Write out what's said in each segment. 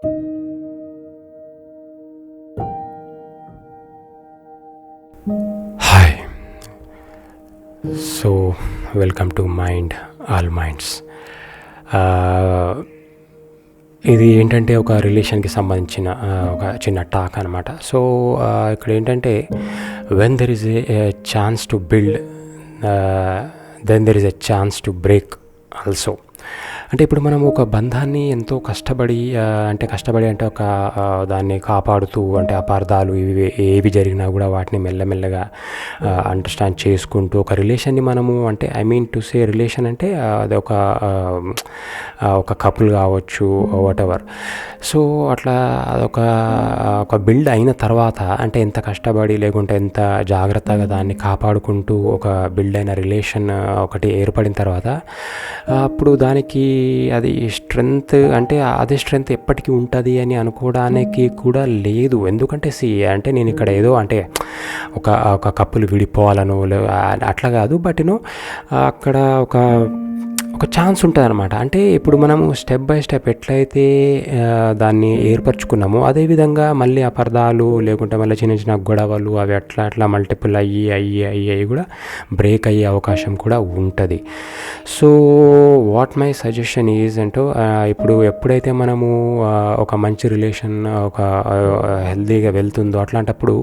Hi, so welcome to Mind All Minds. ఇది ఏంటంటే ఒక రిలేషన్కి సంబంధించిన ఒక చిన్న టాక్ అనమాట. సో ఇక్కడ ఏంటంటే when there is a chance to build, then there is a chance to break also. అంటే ఇప్పుడు మనం ఒక బంధాన్ని ఎంతో కష్టపడి అంటే ఒక దాన్ని కాపాడుతూ, అంటే అపార్థాలు ఇవి ఏవి జరిగినా కూడా వాటిని మెల్లమెల్లగా అండర్స్టాండ్ చేసుకుంటూ ఒక రిలేషన్ని మనము, అంటే I mean to say relation అంటే అది ఒక కపుల్ కావచ్చు, వాట్ ఎవర్. సో అట్లా ఒక బిల్డ్ అయిన తర్వాత, అంటే ఎంత కష్టపడి లేకుంటే ఎంత జాగ్రత్తగా దాన్ని కాపాడుకుంటూ ఒక బిల్డ్ అయిన రిలేషన్ ఒకటి ఏర్పడిన తర్వాత అప్పుడు దానికి అది స్ట్రెంగ్త్, అంటే అదే స్ట్రెంగ్త్ ఎప్పటికీ ఉంటుంది అని అనుకోవడానికి కూడా లేదు. ఎందుకంటే అంటే నేను ఇక్కడ ఏదో అంటే ఒక కప్పులు విడిపోవాలను అట్లా కాదు, బట్ అక్కడ ఒక ఛాన్స్ ఉంటుంది అనమాట. అంటే ఇప్పుడు మనము స్టెప్ బై స్టెప్ ఎట్లయితే దాన్ని ఏర్పరచుకున్నామో అదేవిధంగా మళ్ళీ అపార్థాలు లేకుంటే మళ్ళీ చిన్న చిన్న గొడవలు అవి అట్లా మల్టిపుల్ అయ్యి కూడా బ్రేక్ అయ్యే అవకాశం కూడా ఉంటుంది. So what my suggestion is అంటే ఇప్పుడు ఎప్పుడైతే మనము ఒక మంచి రిలేషన్ ఒక హెల్తీగా వెళ్తుందో అట్లాంటప్పుడు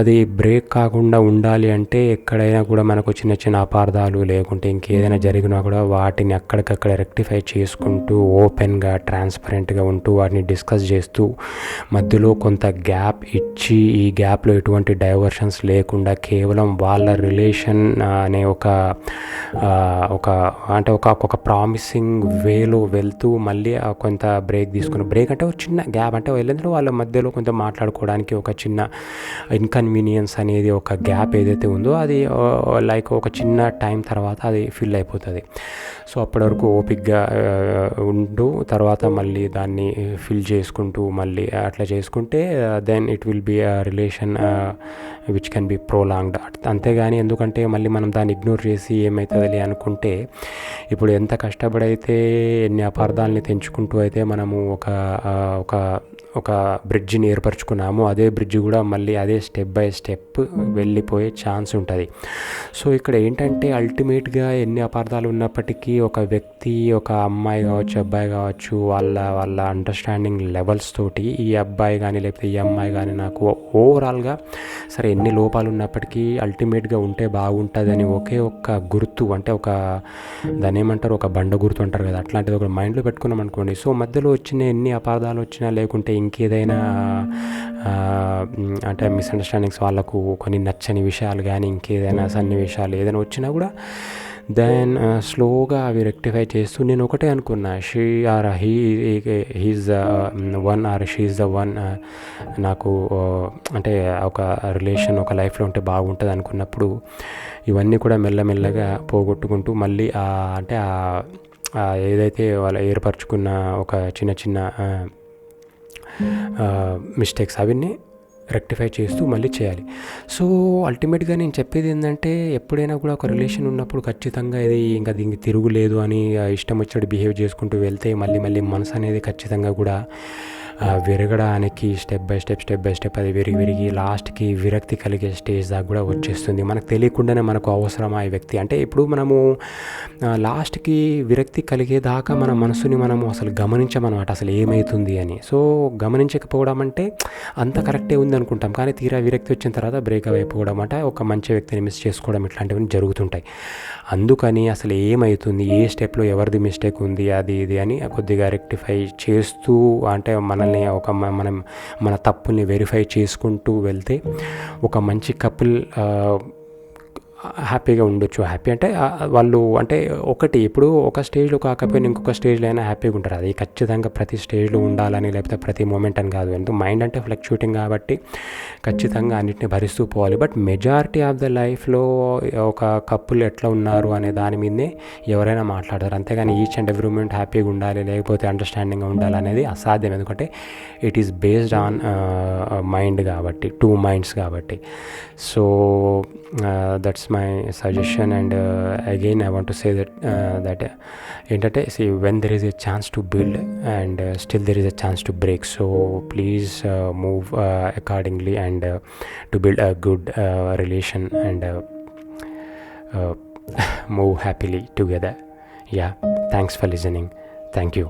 అది బ్రేక్ కాకుండా ఉండాలి అంటే ఎక్కడైనా కూడా మనకు చిన్న చిన్న అపార్థాలు లేకుంటే ఇంకేదైనా జరిగినా కూడా వాటిని అక్కడికక్కడ రెక్టిఫై చేసుకుంటూ ఓపెన్గా ట్రాన్స్పరెంట్గా ఉంటూ వాటిని డిస్కస్ చేస్తూ మధ్యలో కొంత గ్యాప్ ఇచ్చి, ఈ గ్యాప్లో ఎటువంటి డైవర్షన్స్ లేకుండా కేవలం వాళ్ళ రిలేషన్ అనే ఒక ప్రామిసింగ్ వేలో వెళ్తూ మళ్ళీ కొంత బ్రేక్ తీసుకుని, బ్రేక్ అంటే ఒక చిన్న గ్యాప్, అంటే వెళ్ళిన వాళ్ళ మధ్యలో కొంత మాట్లాడుకోవడానికి ఒక చిన్న ఇన్కన్వీనియన్స్ అనేది ఒక గ్యాప్ ఏదైతే ఉందో అది లైక్ ఒక చిన్న టైం తర్వాత అది ఫిల్ అయిపోతుంది. సో అప్పటి వరకు ఓపిక్గా ఉంటూ తర్వాత మళ్ళీ దాన్ని ఫిల్ చేసుకుంటూ మళ్ళీ అట్లా చేసుకుంటే then it will be a relation which can be prolonged. అంతేగాని ఎందుకంటే మళ్ళీ మనం దాన్ని ఇగ్నోర్ చేసి ఏమవుతుంది అనుకుంటే, ఇప్పుడు ఎంత కష్టపడైతే ఎన్ని అపార్థాలని తెంచుకుంటూ అయితే మనము ఒక బ్రిడ్జిని ఏర్పరచుకున్నాము, అదే బ్రిడ్జ్ కూడా మళ్ళీ అదే స్టెప్ బై స్టెప్ వెళ్ళిపోయే ఛాన్స్ ఉంటుంది. సో ఇక్కడ ఏంటంటే అల్టిమేట్గా ఎన్ని అపార్థాలు ఉన్నప్పటికీ ఒక వ్యక్తి, ఒక అమ్మాయి కావచ్చు అబ్బాయి కావచ్చు, వాళ్ళ అండర్స్టాండింగ్ లెవెల్స్ తోటి ఈ అబ్బాయి కానీ లేకపోతే ఈ అమ్మాయి కానీ నాకు ఓవరాల్గా సరే ఎన్ని లోపాలు ఉన్నప్పటికీ అల్టిమేట్గా ఉంటే బాగుంటుందని ఒకే ఒక్క గుర్తు, అంటే దాన్ని ఏమంటారు, ఒక బండ గుర్తు అంటారు కదా, అట్లాంటిది ఒక మైండ్లో పెట్టుకున్నాం అనుకోండి. సో మధ్యలో వచ్చిన ఎన్ని అపార్థాలు వచ్చినా లేకుంటే ఇంకేదైనా అంటే మిస్అండర్స్టాండింగ్స్, వాళ్ళకు కొన్ని నచ్చని విషయాలు కానీ ఇంకేదైనా సన్నివేశాలు ఏదైనా వచ్చినా కూడా దెన్ స్లోగా అవి రెక్టిఫై చేస్తూ నేను ఒకటే అనుకున్నా, she or he is one or she is the one, నాకు అంటే ఒక రిలేషన్ ఒక లైఫ్లో ఉంటే బాగుంటుంది అనుకున్నప్పుడు ఇవన్నీ కూడా మెల్లమెల్లగా పోగొట్టుకుంటూ మళ్ళీ అంటే ఏదైతే వాళ్ళు ఏర్పరచుకున్న ఒక చిన్న మిస్టేక్స్ అవన్నీ రెక్టిఫై చేస్తూ మళ్ళీ చేయాలి. సో అల్టిమేట్గా నేను చెప్పేది ఏంటంటే, ఎప్పుడైనా కూడా ఒక రిలేషన్ ఉన్నప్పుడు ఖచ్చితంగా ఇది ఇంకా దీనికి తిరుగులేదు అని ఇష్టం వచ్చినట్టు బిహేవ్ చేసుకుంటూ వెళ్తే మళ్ళీ మనసు అనేది ఖచ్చితంగా కూడా విరగడానికి స్టెప్ బై స్టెప్ అది విరిగి లాస్ట్కి విరక్తి కలిగే స్టేజ్ దాకా కూడా వచ్చేస్తుంది. మనకు తెలియకుండానే మనకు అవసరమా ఈ వ్యక్తి, అంటే ఇప్పుడు మనము లాస్ట్కి విరక్తి కలిగేదాకా మన మనసుని మనము అసలు గమనించమన్నమాట, అసలు ఏమవుతుంది అని. సో గమనించకపోవడం అంటే అంత కరెక్టే ఉంది అనుకుంటాం, కానీ తీరా విరక్తి వచ్చిన తర్వాత బ్రేకప్ అయిపోవడం, అంటే ఒక మంచి వ్యక్తిని మిస్ చేసుకోవడం, ఇట్లాంటివన్నీ జరుగుతుంటాయి. అందుకని అసలు ఏమవుతుంది, ఏ స్టెప్లో ఎవరిది మిస్టేక్ ఉంది అది ఇది అని కొద్దిగా రెక్టిఫై చేస్తూ, అంటే మనల్ని మన తప్పుల్ని వెరిఫై చేసుకుంటూ వెళ్తే ఒక మంచి కపుల్ హ్యాపీగా ఉండొచ్చు. హ్యాపీ అంటే వాళ్ళు అంటే ఒకటి ఇప్పుడు ఒక స్టేజ్లో కాకపోయినా ఇంకొక స్టేజ్లో అయినా హ్యాపీగా ఉంటారు. అది ఖచ్చితంగా ప్రతి స్టేజ్లో ఉండాలని లేకపోతే ప్రతి మూమెంట్ అని కాదు. ఎందుకు మైండ్ అంటే ఫ్లక్చుయేటింగ్ కాబట్టి ఖచ్చితంగా అన్నింటినీ భరిస్తూ పోవాలి. బట్ మెజారిటీ ఆఫ్ ద లైఫ్లో ఒక కపుల్ ఎట్లా ఉన్నారు అనే దాని మీదే ఎవరైనా మాట్లాడతారు. అంతేగాని ఈచ్ అండ్ ఎవ్రీ మూమెంట్ హ్యాపీగా ఉండాలి లేకపోతే అండర్స్టాండింగ్గా ఉండాలి అనేది అసాధ్యం. ఎందుకంటే it is based on mind కాబట్టి, టూ మైండ్స్ కాబట్టి. So that's my suggestion. And again I want to say that ఏంటంటే see when there is a chance to build and still there is a chance to break, so please move accordingly and to build a good relation and move happily together. Yeah, thanks for listening. Thank you.